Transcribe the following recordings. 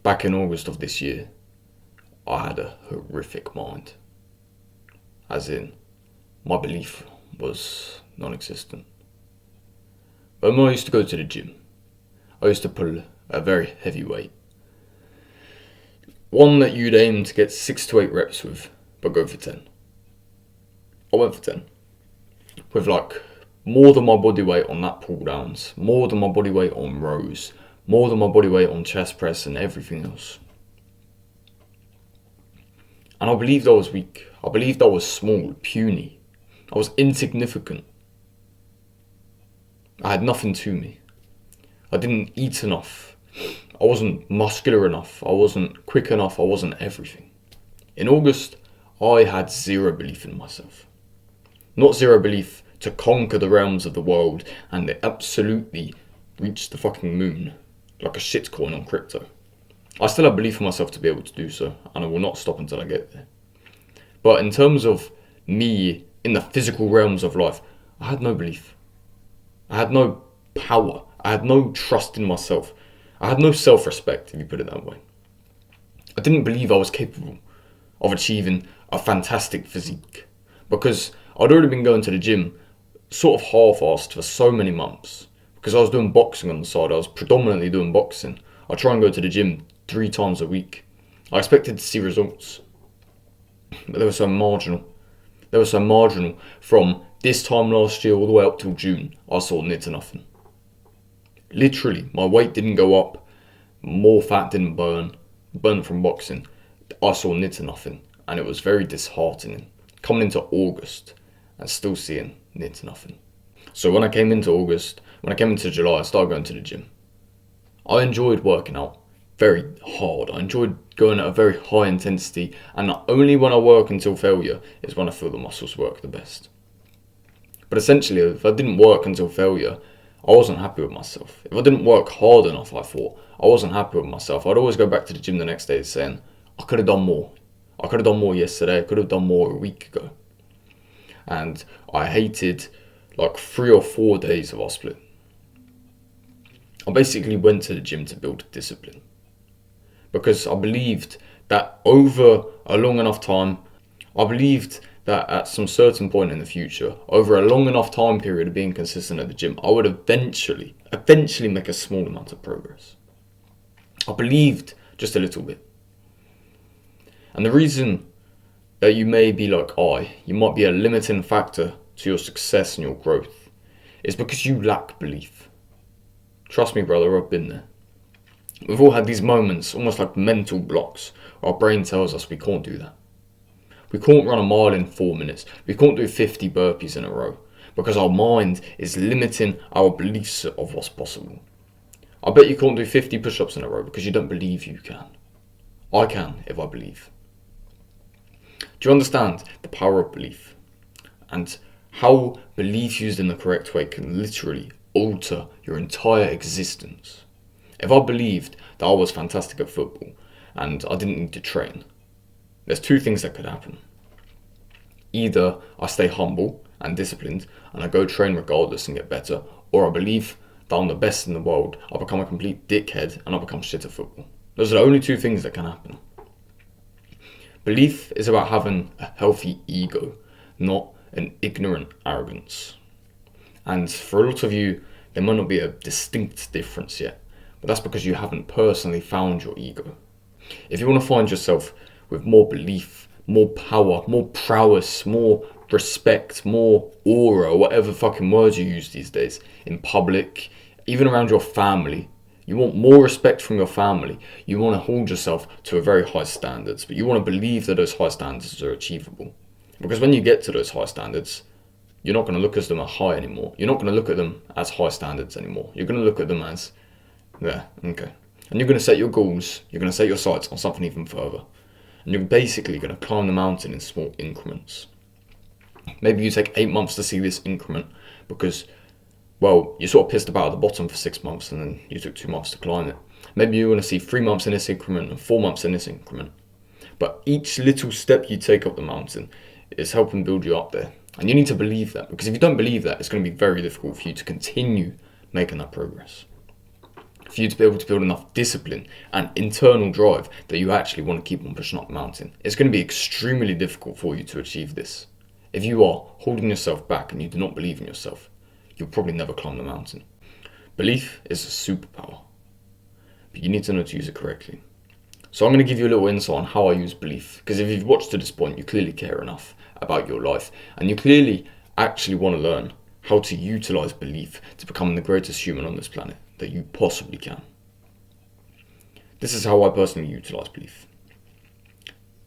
Back in August of this year, I had a horrific mind. As in, my belief was non-existent. But when I used to go to the gym, I used to pull a very heavy weight. One that you'd aim to get 6 to 8 reps with, but go for 10. I went for 10. With more than my body weight on that pull downs, more than my body weight on rows, more than my body weight on chest press and everything else. And I believed I was weak. I believed I was small, puny. I was insignificant. I had nothing to me. I didn't eat enough. I wasn't muscular enough. I wasn't quick enough. I wasn't everything. In August, I had zero belief in myself. Not zero belief to conquer the realms of the world and absolutely reach the fucking moon like a shitcoin on crypto. I still have belief in myself to be able to do so, and I will not stop until I get there. But in terms of me in the physical realms of life, I had no belief. I had no power. I had no trust in myself. I had no self-respect, if you put it that way. I didn't believe I was capable of achieving a fantastic physique because I'd already been going to the gym sort of half-assed for so many months because I was doing boxing on the side. I was predominantly doing boxing. I try and go to the gym 3 times a week. I expected to see results, but they were so marginal. They were so marginal from this time last year all the way up till June. I saw near to nothing. Literally, my weight didn't go up, more fat didn't burn from boxing. I saw near to nothing, and it was very disheartening coming into August and still seeing near to nothing. So when I came into July, I started going to the gym. I enjoyed working out very hard. I enjoyed going at a very high intensity, and only when I work until failure is when I feel the muscles work the best. But essentially, if I didn't work until failure, I wasn't happy with myself. If I didn't work hard enough, I thought, I wasn't happy with myself. I'd always go back to the gym the next day saying, I could have done more. I could have done more yesterday. I could have done more a week ago. And I hated 3 or 4 days of our split. I basically went to the gym to build discipline because I believed that over a long enough time, I believed that at some certain point in the future, over a long enough time period of being consistent at the gym, I would eventually make a small amount of progress. I believed just a little bit. And the reason that you may be like you might be a limiting factor to your success and your growth, is because you lack belief. Trust me, brother, I've been there. We've all had these moments, almost like mental blocks, where our brain tells us we can't do that. We can't run a mile in 4 minutes. We can't do 50 burpees in a row because our mind is limiting our beliefs of what's possible. I bet you can't do 50 push-ups in a row because you don't believe you can. I can if I believe. Do you understand the power of belief and how belief used in the correct way can literally alter your entire existence? If I believed that I was fantastic at football and I didn't need to train, there's 2 things that could happen. Either I stay humble and disciplined and I go train regardless and get better, or I believe that I'm the best in the world, I become a complete dickhead and I become shit at football. Those are the only 2 things that can happen. Belief is about having a healthy ego, not an ignorant arrogance. And for a lot of you, there might not be a distinct difference yet, but that's because you haven't personally found your ego. If you want to find yourself with more belief, more power, more prowess, more respect, more aura, whatever fucking words you use these days, in public, even around your family, you want more respect from your family. You want to hold yourself to a very high standards, but you want to believe that those high standards are achievable. Because when you get to those high standards, you're not going to look at them as high anymore. You're not going to look at them as high standards anymore. You're going to look at them as, yeah, okay. And you're going to set your goals. You're going to set your sights on something even further. And you're basically going to climb the mountain in small increments. Maybe you take 8 months to see this increment because, well, you're sort of pissed about at the bottom for 6 months and then you took 2 months to climb it. Maybe you want to see 3 months in this increment and 4 months in this increment. But each little step you take up the mountain is helping build you up there. And you need to believe that, because if you don't believe that, it's going to be very difficult for you to continue making that progress. for you to be able to build enough discipline and internal drive that you actually want to keep on pushing up the mountain. It's going to be extremely difficult for you to achieve this. If you are holding yourself back and you do not believe in yourself, you'll probably never climb the mountain. Belief is a superpower, but you need to know to use it correctly. So I'm going to give you a little insight on how I use belief, because if you've watched to this point, you clearly care enough about your life, and you clearly actually want to learn how to utilize belief to become the greatest human on this planet that you possibly can. This is how I personally utilize belief.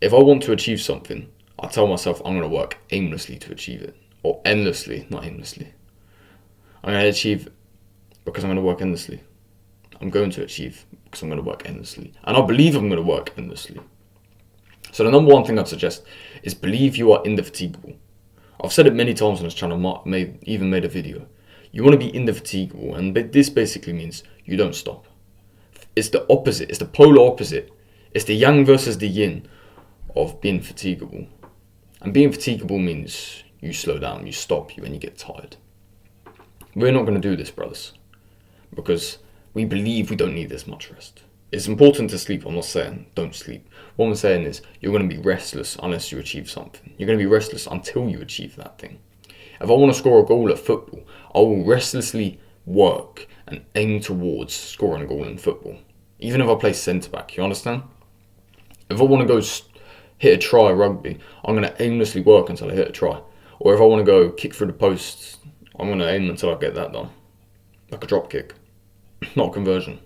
If I want to achieve something, I tell myself I'm going to work aimlessly to achieve it, or endlessly, not aimlessly. I'm going to achieve because I'm going to work endlessly. I'm going to achieve because I'm going to work endlessly. And I believe I'm going to work endlessly. So the number one thing I'd suggest is believe you are indefatigable. I've said it many times on this channel, even made a video. You want to be indefatigable, and this basically means you don't stop. It's the opposite, it's the polar opposite. It's the yang versus the yin of being fatigable. And being fatigable means you slow down, you stop, when you get tired. We're not going to do this, brothers, because we believe we don't need this much rest. It's important to sleep. I'm not saying don't sleep. What I'm saying is you're going to be restless unless you achieve something. You're going to be restless until you achieve that thing. If I want to score a goal at football, I will restlessly work and aim towards scoring a goal in football. Even if I play centre back, you understand? If I want to go hit a try rugby, I'm going to aimlessly work until I hit a try. Or if I want to go kick through the posts, I'm going to aim until I get that done. Like a drop kick, not a conversion.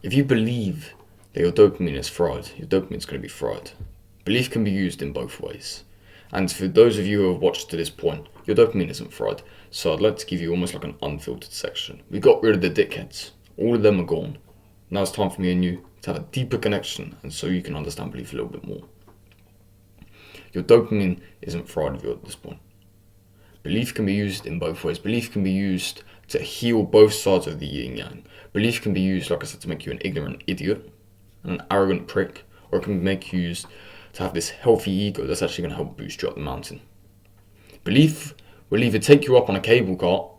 If you believe that your dopamine is fried, your dopamine is going to be fried. Belief can be used in both ways. And for those of you who have watched to this point, your dopamine isn't fried. So I'd like to give you almost like an unfiltered section. We got rid of the dickheads. All of them are gone. Now it's time for me and you to have a deeper connection, and so you can understand belief a little bit more. Your dopamine isn't fried with you at this point. Belief can be used in both ways. Belief can be used to heal both sides of the yin yang. Belief can be used, like I said, to make you an ignorant idiot, an arrogant prick, or it can make you used to have this healthy ego that's actually going to help boost you up the mountain. Belief will either take you up on a cable car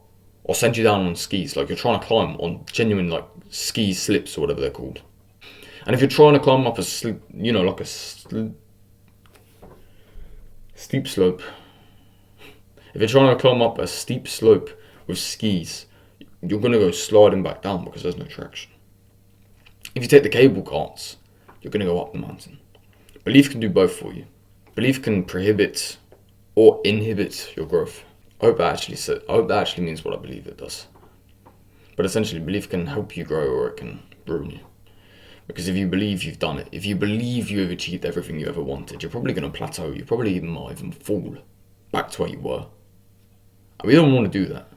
or send you down on skis, like you're trying to climb on genuine like ski slips or whatever they're called. And if you're trying to climb up a steep slope, if you're trying to climb up a steep slope with skis, you're going to go sliding back down because there's no traction. If you take the cable carts, you're going to go up the mountain. Belief can do both for you. Belief can prohibit or inhibit your growth. I hope that actually means what I believe it does. But essentially, belief can help you grow or it can ruin you. Because if you believe you've done it, if you believe you have achieved everything you ever wanted, you're probably going to plateau. You probably might even fall back to where you were. And we don't want to do that.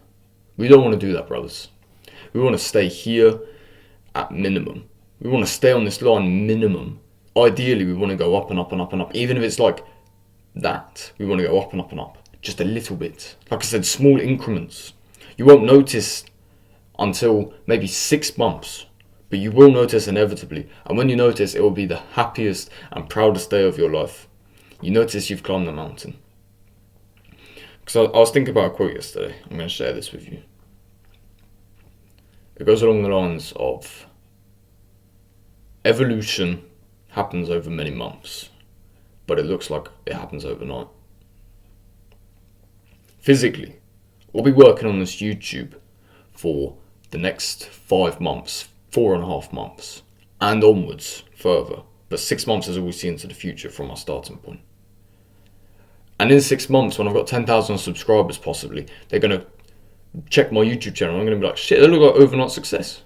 We don't want to do that, brothers. We want to stay here at minimum. We want to stay on this line minimum. Ideally, we want to go up and up and up and up. Even if it's like that, we want to go up and up and up. Just a little bit. Like I said, small increments. You won't notice until maybe 6 months. But you will notice inevitably. And when you notice, it will be the happiest and proudest day of your life. You notice you've climbed the mountain. Because I was thinking about a quote yesterday. I'm going to share this with you. It goes along the lines of, evolution happens over many months, but it looks like it happens overnight. Physically, we'll be working on this YouTube for the next 5 months, 4.5 months, and onwards further. But 6 months is all we see into the future from our starting point. And in 6 months, when I've got 10,000 subscribers possibly, they're going to check my YouTube channel. I'm going to be like, shit, they look like overnight success.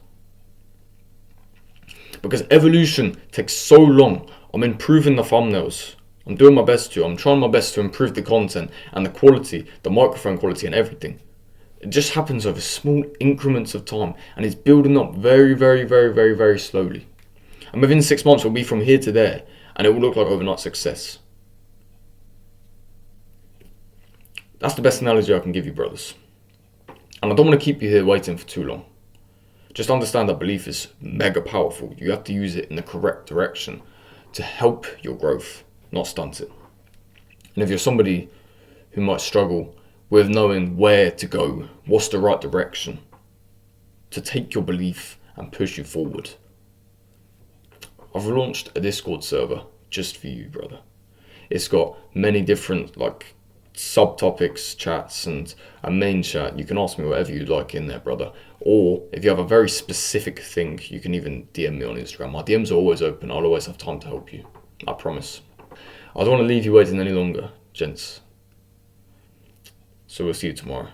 Because evolution takes so long. I'm improving the thumbnails. I'm doing my best to. I'm trying my best to improve the content and the quality, the microphone quality and everything. It just happens over small increments of time. And it's building up very, very, very, very, very slowly. And within 6 months, we'll be from here to there. And it will look like overnight success. That's the best analogy I can give you, brothers. And I don't want to keep you here waiting for too long. Just understand that belief is mega powerful. You have to use it in the correct direction to help your growth, not stunt it. And if you're somebody who might struggle with knowing where to go, what's the right direction to take your belief and push you forward. I've launched a Discord server just for you, brother. It's got many different subtopics, chats, and a main chat. You can ask me whatever you'd like in there, brother. Or if you have a very specific thing, you can even DM me on Instagram. My DMs are always open. I'll always have time to help you. I promise. I don't want to leave you waiting any longer, gents. So we'll see you tomorrow.